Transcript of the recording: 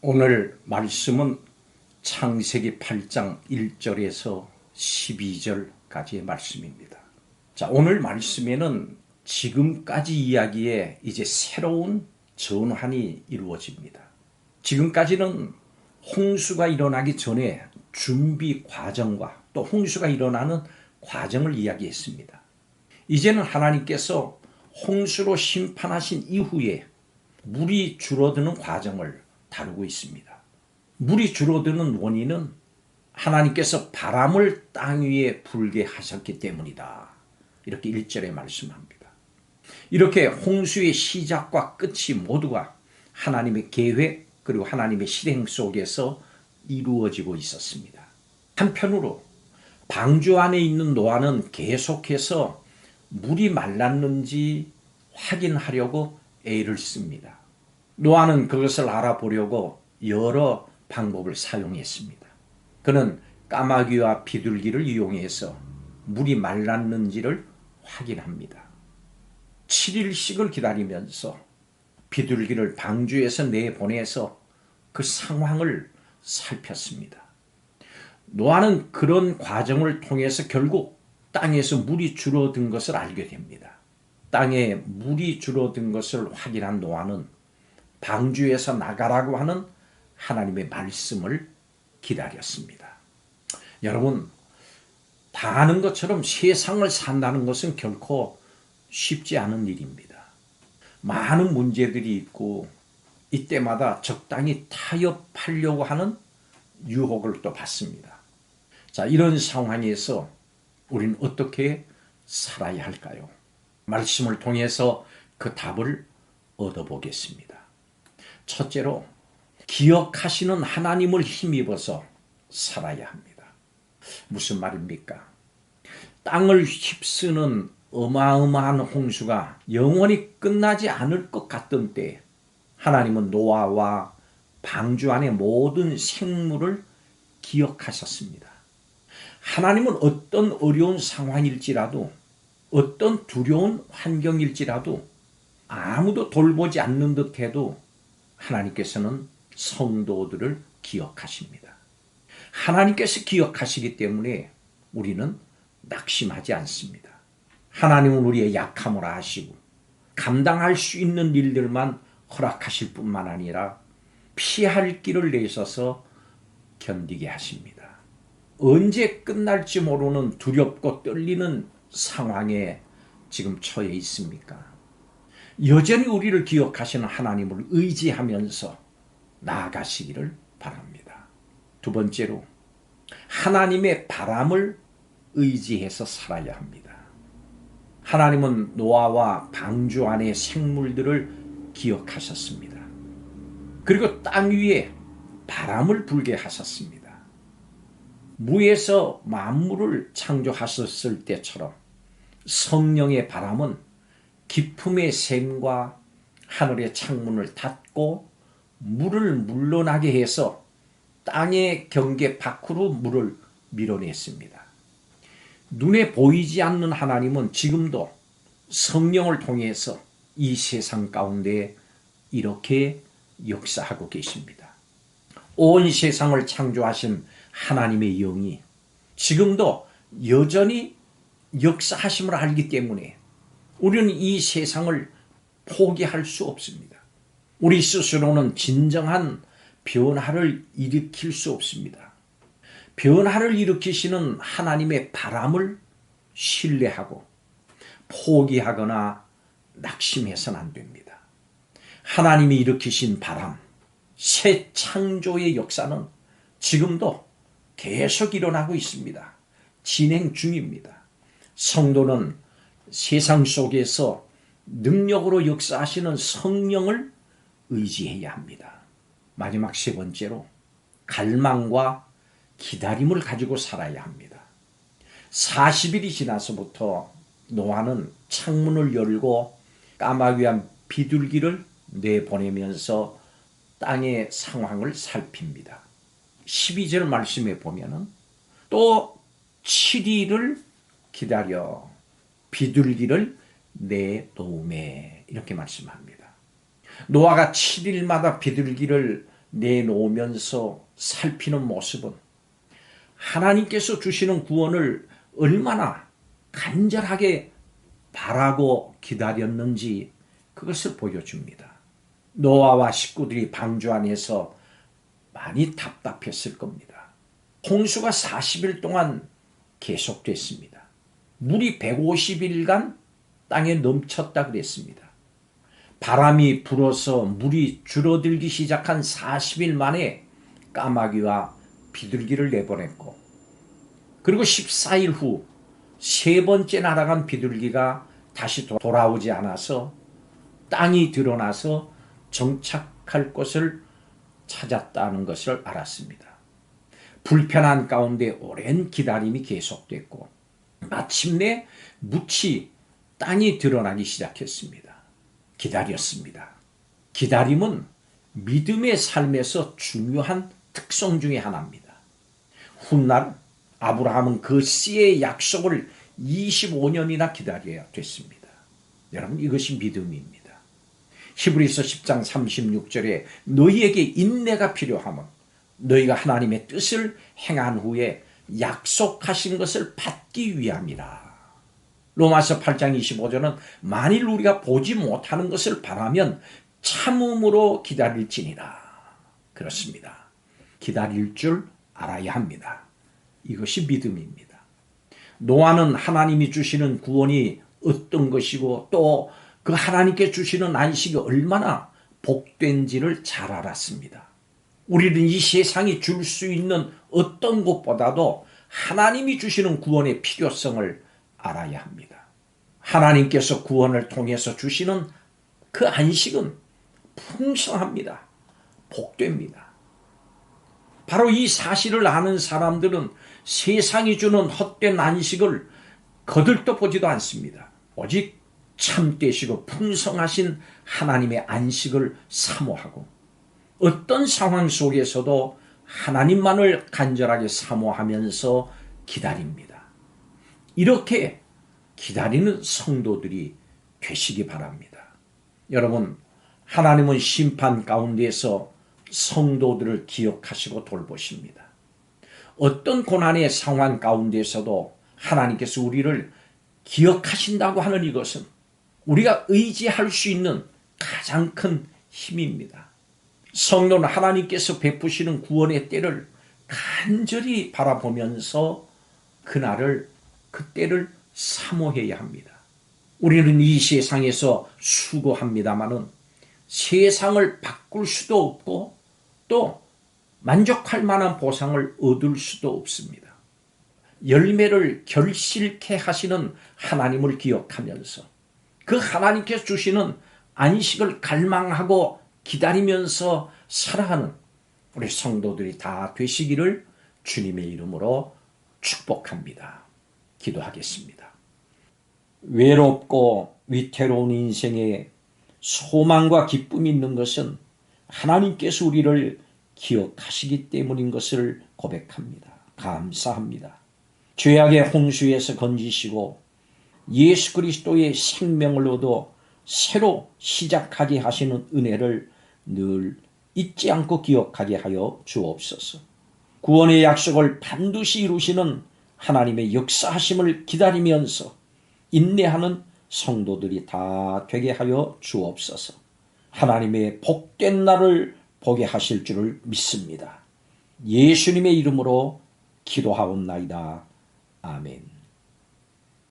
오늘 말씀은 창세기 8장 1절에서 12절까지의 말씀입니다. 자, 오늘 말씀에는 지금까지 이야기에 이제 새로운 전환이 이루어집니다. 지금까지는 홍수가 일어나기 전에 준비 과정과 또 홍수가 일어나는 과정을 이야기했습니다. 이제는 하나님께서 홍수로 심판하신 이후에 물이 줄어드는 과정을 다루고 있습니다. 물이 줄어드는 원인은 하나님께서 바람을 땅 위에 불게 하셨기 때문이다. 이렇게 1절에 말씀합니다. 이렇게 홍수의 시작과 끝이 모두가 하나님의 계획 그리고 하나님의 실행 속에서 이루어지고 있었습니다. 한편으로 방주 안에 있는 노아는 계속해서 물이 말랐는지 확인하려고 애를 씁니다. 노아는 그것을 알아보려고 여러 방법을 사용했습니다. 그는 까마귀와 비둘기를 이용해서 물이 말랐는지를 확인합니다. 7일씩을 기다리면서 비둘기를 방주에서 내보내서 그 상황을 살폈습니다. 노아는 그런 과정을 통해서 결국 땅에서 물이 줄어든 것을 알게 됩니다. 땅에 물이 줄어든 것을 확인한 노아는 방주에서 나가라고 하는 하나님의 말씀을 기다렸습니다. 여러분, 다 아는 것처럼 세상을 산다는 것은 결코 쉽지 않은 일입니다. 많은 문제들이 있고 이때마다 적당히 타협하려고 하는 유혹을 또 받습니다. 자, 이런 상황에서 우리는 어떻게 살아야 할까요? 말씀을 통해서 그 답을 얻어보겠습니다. 첫째로 기억하시는 하나님을 힘입어서 살아야 합니다. 무슨 말입니까? 땅을 휩쓰는 어마어마한 홍수가 영원히 끝나지 않을 것 같던 때에 하나님은 노아와 방주 안의 모든 생물을 기억하셨습니다. 하나님은 어떤 어려운 상황일지라도 어떤 두려운 환경일지라도 아무도 돌보지 않는 듯해도 하나님께서는 성도들을 기억하십니다. 하나님께서 기억하시기 때문에 우리는 낙심하지 않습니다. 하나님은 우리의 약함을 아시고 감당할 수 있는 일들만 허락하실 뿐만 아니라 피할 길을 내셔서 견디게 하십니다. 언제 끝날지 모르는 두렵고 떨리는 상황에 지금 처해 있습니까? 여전히 우리를 기억하시는 하나님을 의지하면서 나아가시기를 바랍니다. 두 번째로 하나님의 바람을 의지해서 살아야 합니다. 하나님은 노아와 방주 안의 생물들을 기억하셨습니다. 그리고 땅 위에 바람을 불게 하셨습니다. 무에서 만물을 창조하셨을 때처럼 성령의 바람은 기품의 샘과 하늘의 창문을 닫고 물을 물러나게 해서 땅의 경계 밖으로 물을 밀어냈습니다. 눈에 보이지 않는 하나님은 지금도 성령을 통해서 이 세상 가운데 이렇게 역사하고 계십니다. 온 세상을 창조하신 하나님의 영이 지금도 여전히 역사하심을 알기 때문에 우리는 이 세상을 포기할 수 없습니다. 우리 스스로는 진정한 변화를 일으킬 수 없습니다. 변화를 일으키시는 하나님의 바람을 신뢰하고 포기하거나 낙심해서는 안 됩니다. 하나님이 일으키신 바람, 새 창조의 역사는 지금도 계속 일어나고 있습니다. 진행 중입니다. 성도는 세상 속에서 능력으로 역사하시는 성령을 의지해야 합니다. 마지막 세 번째로 갈망과 기다림을 가지고 살아야 합니다. 40일이 지나서부터 노아는 창문을 열고 까마귀와 비둘기를 내보내면서 땅의 상황을 살핍니다. 12절 말씀에 보면은 또 7일을 기다려 비둘기를 내놓음에 이렇게 말씀합니다. 노아가 7일마다 비둘기를 내놓으면서 살피는 모습은 하나님께서 주시는 구원을 얼마나 간절하게 바라고 기다렸는지 그것을 보여줍니다. 노아와 식구들이 방주 안에서 많이 답답했을 겁니다. 홍수가 40일 동안 계속됐습니다. 물이 150일간 땅에 넘쳤다 그랬습니다. 바람이 불어서 물이 줄어들기 시작한 40일 만에 까마귀와 비둘기를 내보냈고, 그리고 14일 후 세 번째 날아간 비둘기가 다시 돌아오지 않아서 땅이 드러나서 정착할 곳을 찾았다는 것을 알았습니다. 불편한 가운데 오랜 기다림이 계속됐고 마침내 묻히 땅이 드러나기 시작했습니다. 기다렸습니다. 기다림은 믿음의 삶에서 중요한 특성 중에 하나입니다. 훗날 아브라함은 그 씨의 약속을 25년이나 기다려야 됐습니다. 여러분, 이것이 믿음입니다. 히브리서 10장 36절에 너희에게 인내가 필요하면 너희가 하나님의 뜻을 행한 후에 약속하신 것을 받기 위함이라. 로마서 8장 25절은 만일 우리가 보지 못하는 것을 바라면 참음으로 기다릴지니라. 그렇습니다. 기다릴 줄 알아야 합니다. 이것이 믿음입니다. 노아는 하나님이 주시는 구원이 어떤 것이고 또 그 하나님께 주시는 안식이 얼마나 복된지를 잘 알았습니다. 우리는 이 세상이 줄 수 있는 어떤 것보다도 하나님이 주시는 구원의 필요성을 알아야 합니다. 하나님께서 구원을 통해서 주시는 그 안식은 풍성합니다. 복됩니다. 바로 이 사실을 아는 사람들은 세상이 주는 헛된 안식을 거들떠 보지도 않습니다. 오직 참되시고 풍성하신 하나님의 안식을 사모하고 어떤 상황 속에서도 하나님만을 간절하게 사모하면서 기다립니다. 이렇게 기다리는 성도들이 되시기 바랍니다. 여러분, 하나님은 심판 가운데서 성도들을 기억하시고 돌보십니다. 어떤 고난의 상황 가운데서도 하나님께서 우리를 기억하신다고 하는 이것은 우리가 의지할 수 있는 가장 큰 힘입니다. 성도는 하나님께서 베푸시는 구원의 때를 간절히 바라보면서 그때를 사모해야 합니다. 우리는 이 세상에서 수고합니다마는 세상을 바꿀 수도 없고 또 만족할 만한 보상을 얻을 수도 없습니다. 열매를 결실케 하시는 하나님을 기억하면서 그 하나님께서 주시는 안식을 갈망하고 기다리면서 살아가는 우리 성도들이 다 되시기를 주님의 이름으로 축복합니다. 기도하겠습니다. 외롭고 위태로운 인생에 소망과 기쁨이 있는 것은 하나님께서 우리를 기억하시기 때문인 것을 고백합니다. 감사합니다. 죄악의 홍수에서 건지시고 예수 그리스도의 생명을 얻어 새로 시작하게 하시는 은혜를 늘 잊지 않고 기억하게 하여 주옵소서. 구원의 약속을 반드시 이루시는 하나님의 역사하심을 기다리면서 인내하는 성도들이 다 되게 하여 주옵소서. 하나님의 복된 날을 보게 하실 줄을 믿습니다. 예수님의 이름으로 기도하옵나이다. 아멘.